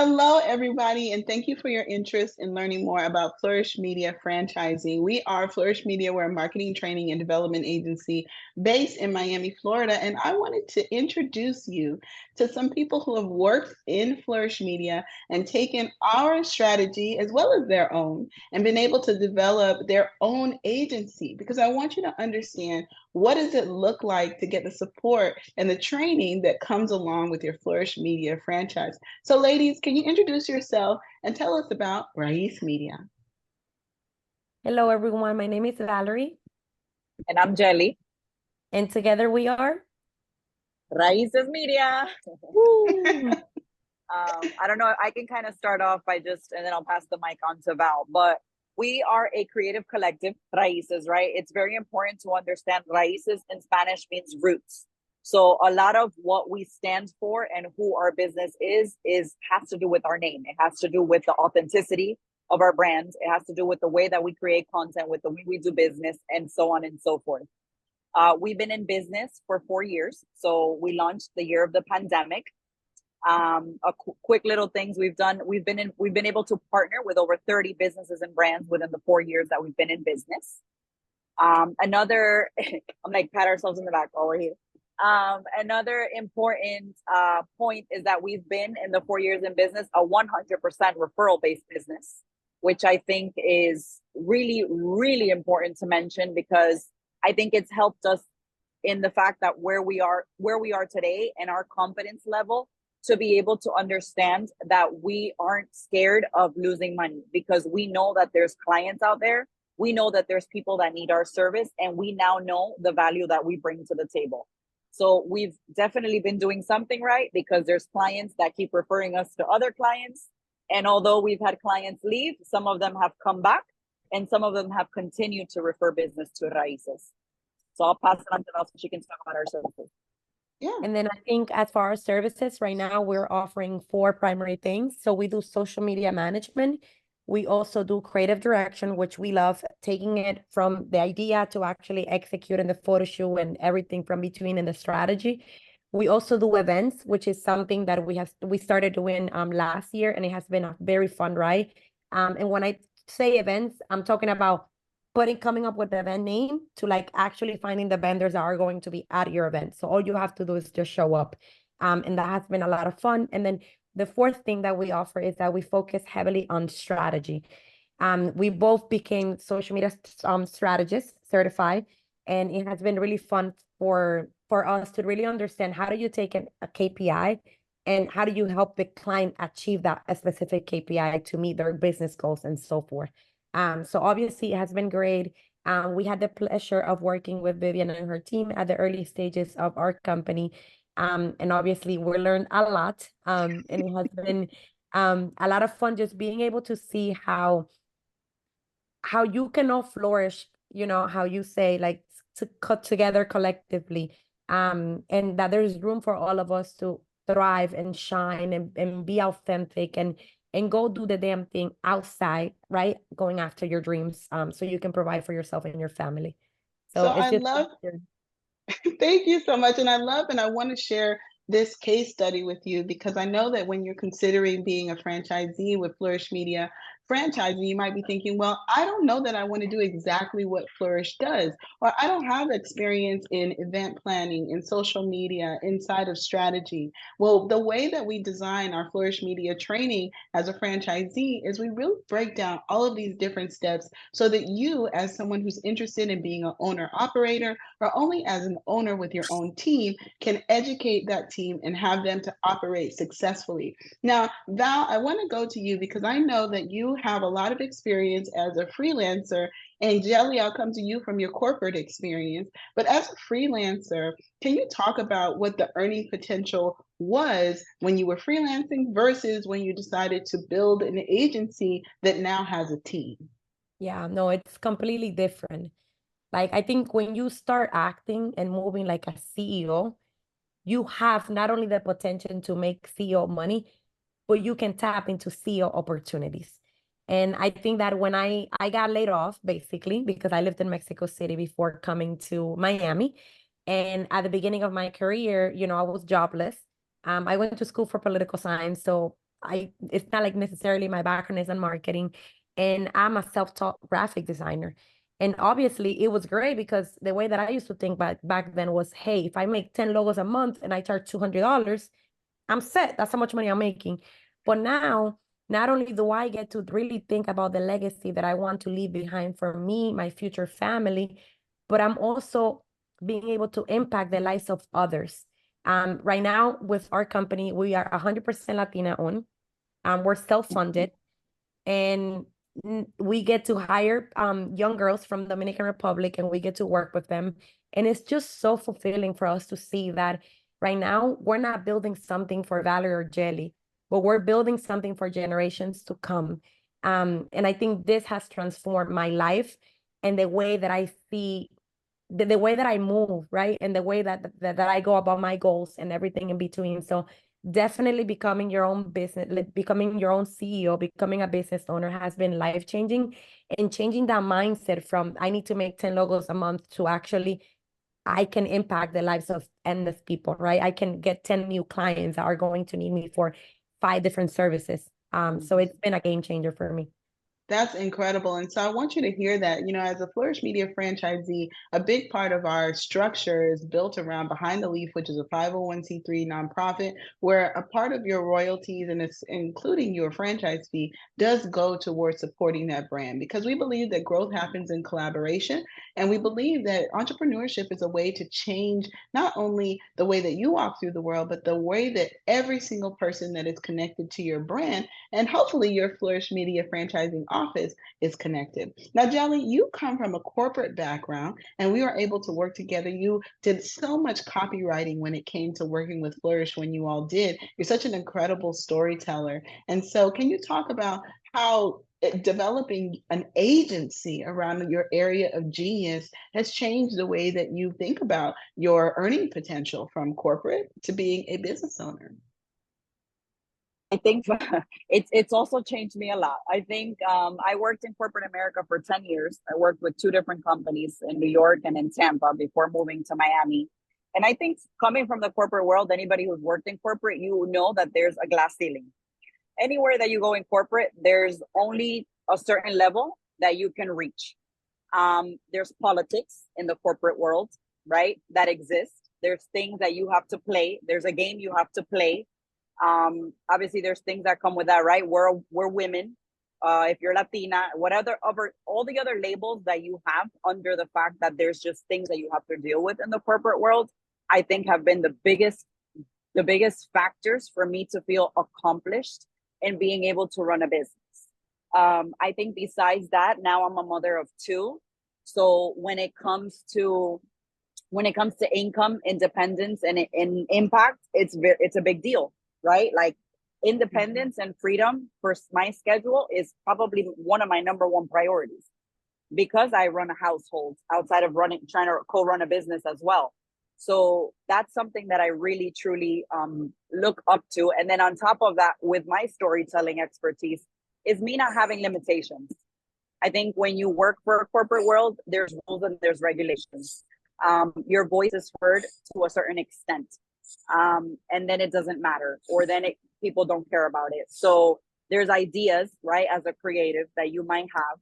Hello, everybody, and thank you for your interest in learning more about Flourish Media franchising. We are Flourish Media. We're a marketing, training, and development agency based in Miami, Florida. And I wanted to introduce you to some people who have worked in Flourish Media and taken our strategy as well as their own and been able to develop their own agency, because I want you to understand what does it look like to get the support and the training that comes along with your Flourish Media franchise. So ladies, can you introduce yourself and tell us about Racies Media? Hello, everyone. My name is Valerie. And I'm Jelly. And together we are Racies Media. I don't know. I can kind of start off by and then I'll pass the mic on to Val. But we are a creative collective, Raíces, right? It's very important to understand Raíces in Spanish means roots. So a lot of what we stand for and who our business is has to do with our name. It has to do with the authenticity of our brand. It has to do with the way that we create content, with the way we do business, and so on and so forth. We've been in business for 4 years. So we launched the year of the pandemic. Quick little things we've done. We've been able to partner with over 30 businesses and brands within the 4 years that we've been in business. Another, I'm like, pat ourselves in the back while we're here. Another important point is that we've been in the 4 years in business, a 100% referral-based business, which I think is really, really important to mention, because I think it's helped us in the fact that where we are today and our confidence level to be able to understand that we aren't scared of losing money, because we know that there's clients out there. We know that there's people that need our service, and we now know the value that we bring to the table. So we've definitely been doing something right, because there's clients that keep referring us to other clients. And although we've had clients leave, some of them have come back and some of them have continued to refer business to Raíces. So I'll pass it on to Val so she can talk about our services. Yeah. And then I think as far as services, right now we're offering 4 primary things. So we do social media management. We also do creative direction, which we love, taking it from the idea to actually executing the photo shoot and everything from between in the strategy. We also do events, which is something that we started doing last year, and it has been a very fun ride. And when I say events, I'm talking about coming up with the event name to like actually finding the vendors that are going to be at your event. So all you have to do is just show up. And that has been a lot of fun. And then the 4th thing that we offer is that we focus heavily on strategy. We both became social media strategists, certified, and it has been really fun for us to really understand how do you take a KPI and how do you help the client achieve that a specific KPI to meet their business goals and so forth. So obviously it has been great. We had the pleasure of working with Vivian and her team at the early stages of our company. And obviously we learned a lot. And it has been a lot of fun just being able to see how you can all flourish, you know, how you say, like, to cut together collectively. And that there's room for all of us to thrive and shine and be authentic and go do the damn thing outside, right? Going after your dreams, so you can provide for yourself and your family. So it's I love, thank you so much. And I love, and I want to share this case study with you, because I know that when you're considering being a franchisee with Flourish Media franchising, you might be thinking, well, I don't know that I want to do exactly what Flourish does, or I don't have experience in event planning, in social media, inside of strategy. Well, the way that we design our Flourish Media training as a franchisee is we really break down all of these different steps so that you, as someone who's interested in being an owner operator, or only as an owner with your own team, can educate that team and have them to operate successfully. Now, Val, I want to go to you, because I know that you have a lot of experience as a freelancer, and Jelly, I'll come to you from your corporate experience. But as a freelancer, can you talk about what the earning potential was when you were freelancing versus when you decided to build an agency that now has a team? Yeah, no, it's completely different. Like, I think when you start acting and moving like a CEO, you have not only the potential to make CEO money, but you can tap into CEO opportunities. And I think that when I got laid off, basically, because I lived in Mexico City before coming to Miami. And at the beginning of my career, you know, I was jobless. I went to school for political science. So it's not like necessarily my background is in marketing, and I'm a self-taught graphic designer. And obviously it was great because the way that I used to think back then was, hey, if I make 10 logos a month and I charge $200, I'm set. That's how much money I'm making. But now, not only do I get to really think about the legacy that I want to leave behind for me, my future family, but I'm also being able to impact the lives of others. Right now, with our company, we are 100% Latina owned. We're self-funded, and we get to hire young girls from Dominican Republic, and we get to work with them. And it's just so fulfilling for us to see that right now we're not building something for Valerie or Jelly, but we're building something for generations to come. And I think this has transformed my life and the way that I see the way that I move, right? And the way that I go about my goals and everything in between. So definitely becoming your own business, becoming your own CEO, becoming a business owner has been life-changing, and changing that mindset from I need to make 10 logos a month to actually I can impact the lives of endless people, right? I can get 10 new clients that are going to need me for 5 different services. So it's been a game changer for me. That's incredible. And so I want you to hear that, as a Flourish Media franchisee, a big part of our structure is built around Behind the Leaf, which is a 501c3 nonprofit, where a part of your royalties, and it's including your franchise fee, does go towards supporting that brand, because we believe that growth happens in collaboration. And we believe that entrepreneurship is a way to change not only the way that you walk through the world, but the way that every single person that is connected to your brand, and hopefully your Flourish Media franchising office, is connected. Now, Jelly, you come from a corporate background, and we were able to work together. You did so much copywriting when it came to working with Flourish when you all did. You're such an incredible storyteller. And so can you talk about how developing an agency around your area of genius has changed the way that you think about your earning potential from corporate to being a business owner? I think it's also changed me a lot. I think I worked in corporate America for 10 years. I worked with 2 different companies in New York and in Tampa before moving to Miami. And I think coming from the corporate world, anybody who's worked in corporate, you know that there's a glass ceiling. Anywhere that you go in corporate, there's only a certain level that you can reach. There's politics in the corporate world, right? That exists. There's things that you have to play. There's a game you have to play. Obviously there's things that come with that, right? We're women. If you're Latina, all the other labels that you have under the fact that there's just things that you have to deal with in the corporate world, I think have been the biggest factors for me to feel accomplished in being able to run a business. I think besides that, now I'm a mother of 2. So when it comes to income, independence, and impact, it's a big deal. Right? Like independence and freedom for my schedule is probably one of my number 1 priorities, because I run a household outside of trying to co-run a business as well. So that's something that I really, truly look up to. And then on top of that, with my storytelling expertise, is me not having limitations. I think when you work for a corporate world, there's rules and there's regulations. Your voice is heard to a certain extent. And then it doesn't matter, or then people don't care about it. So there's ideas, right, as a creative that you might have,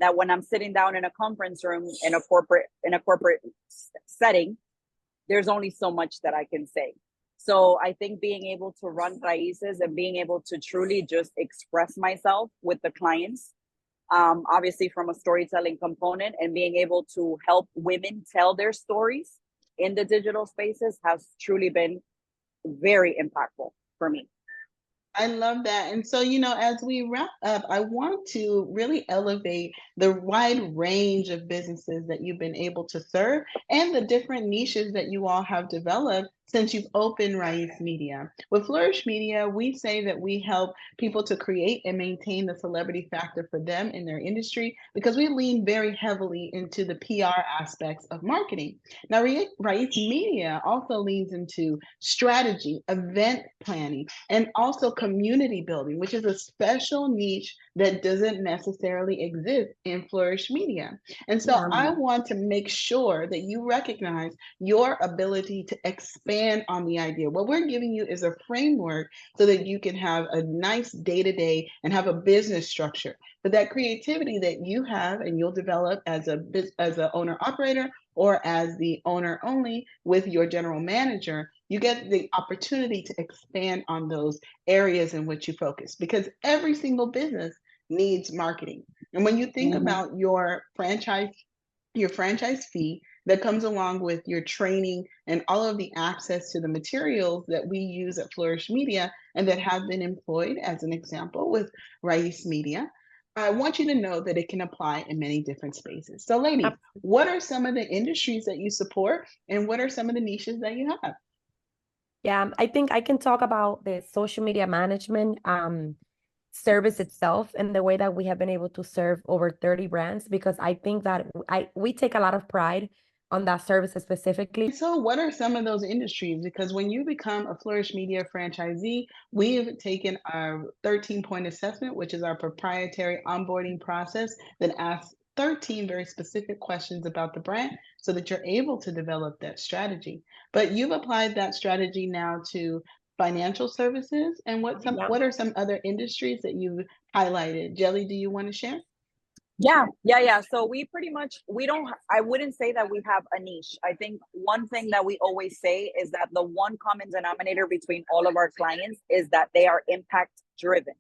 that when I'm sitting down in a conference room in a corporate setting, there's only so much that I can say. So I think being able to run Raíces and being able to truly just express myself with the clients, obviously from a storytelling component, and being able to help women tell their stories in the digital spaces has truly been very impactful for me. I love that. And so, as we wrap up, I want to really elevate the wide range of businesses that you've been able to serve, and the different niches that you all have developed since you've opened Racies Media. With Flourish Media, we say that we help people to create and maintain the celebrity factor for them in their industry, because we lean very heavily into the PR aspects of marketing. Now, Racies Media also leans into strategy, event planning, and also community building, which is a special niche that doesn't necessarily exist in Flourish Media. And so I want to make sure that you recognize your ability to expand expand on the idea. What we're giving you is a framework so that you can have a nice day-to-day and have a business structure. But that creativity that you have and you'll develop as a owner operator or as the owner only with your general manager, you get the opportunity to expand on those areas in which you focus, because every single business needs marketing. And when you think about your franchise fee that comes along with your training and all of the access to the materials that we use at Flourish Media and that have been employed as an example with Racies Media, I want you to know that it can apply in many different spaces. So ladies, what are some of the industries that you support and what are some of the niches that you have? Yeah, I think I can talk about the social media management service itself and the way that we have been able to serve over 30 brands, because I think that we take a lot of pride on that service specifically. So what are some of those industries? Because when you become a Flourish Media franchisee, we've taken our 13-point assessment, which is our proprietary onboarding process that asks 13 very specific questions about the brand so that you're able to develop that strategy. But you've applied that strategy now to financial services. And what are some other industries that you've highlighted? Jelly, do you want to share? Yeah. So we pretty much, I wouldn't say that we have a niche. I think one thing that we always say is that the one common denominator between all of our clients is that they are impact driven.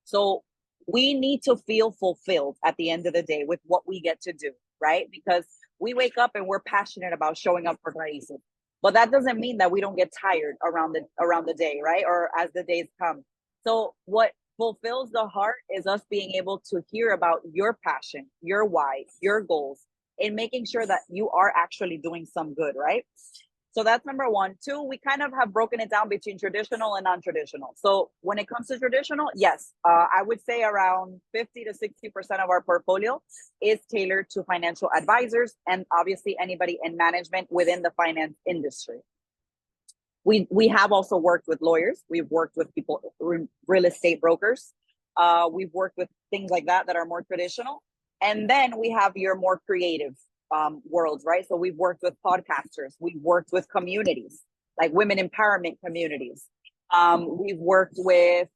So we need to feel fulfilled at the end of the day with what we get to do, right? Because we wake up and we're passionate about showing up for Raíces. But that doesn't mean that we don't get tired around the day, right? Or as the days come. So what fulfills the heart is us being able to hear about your passion, your why, your goals, and making sure that you are actually doing some good, right? So that's number one. Two, we kind of have broken it down between traditional and non-traditional. So when it comes to traditional, yes, I would say around 50 to 60% of our portfolio is tailored to financial advisors and obviously anybody in management within the finance industry. We have also worked with lawyers. We've worked with people, real estate brokers. We've worked with things like that are more traditional. And then we have your more creative worlds, right? So we've worked with podcasters. We've worked with communities, like women empowerment communities. We've worked with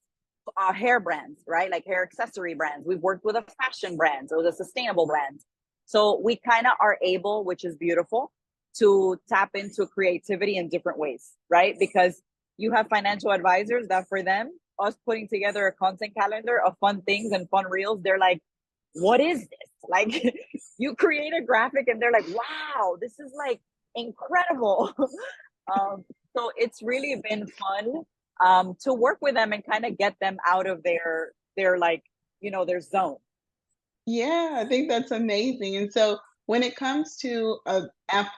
hair brands, right? Like hair accessory brands. We've worked with a fashion brand, so the sustainable brand. So we kind of are able, which is beautiful, to tap into creativity in different ways, right? Because you have financial advisors that for them, us putting together a content calendar of fun things and fun reels, they're like, what is this? Like you create a graphic and they're like, wow, this is like incredible. So it's really been fun to work with them and kind of get them out of their like, their zone. Yeah, I think that's amazing. And so when it comes to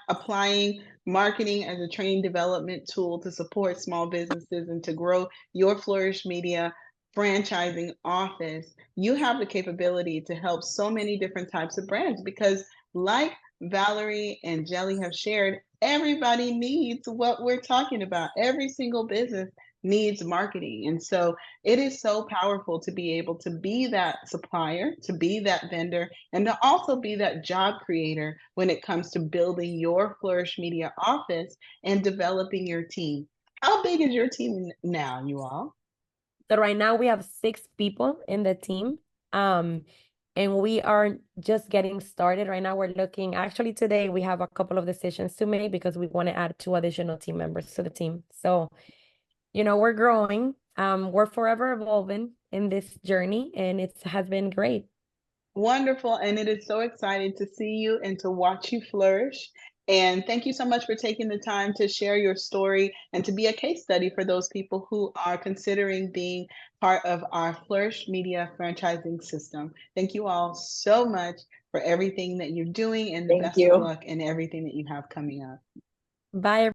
applying marketing as a training development tool to support small businesses and to grow your Flourish Media franchising office, you have the capability to help so many different types of brands because like Valerie and Jelly have shared, everybody needs what we're talking about. Every single business needs marketing. And so it is so powerful to be able to be that supplier, to be that vendor, and to also be that job creator when it comes to building your Flourish Media office and developing your team. How big is your team now, you all? So right now we have 6 people in the team. And we are just getting started. Right now we're looking, actually today we have a couple of decisions to make because we want to add 2 additional team members to the team. So we're growing. We're forever evolving in this journey, and it has been great. Wonderful. And it is so exciting to see you and to watch you flourish. And thank you so much for taking the time to share your story and to be a case study for those people who are considering being part of our Flourish Media franchising system. Thank you all so much for everything that you're doing and the best of luck in everything that you have coming up. Bye.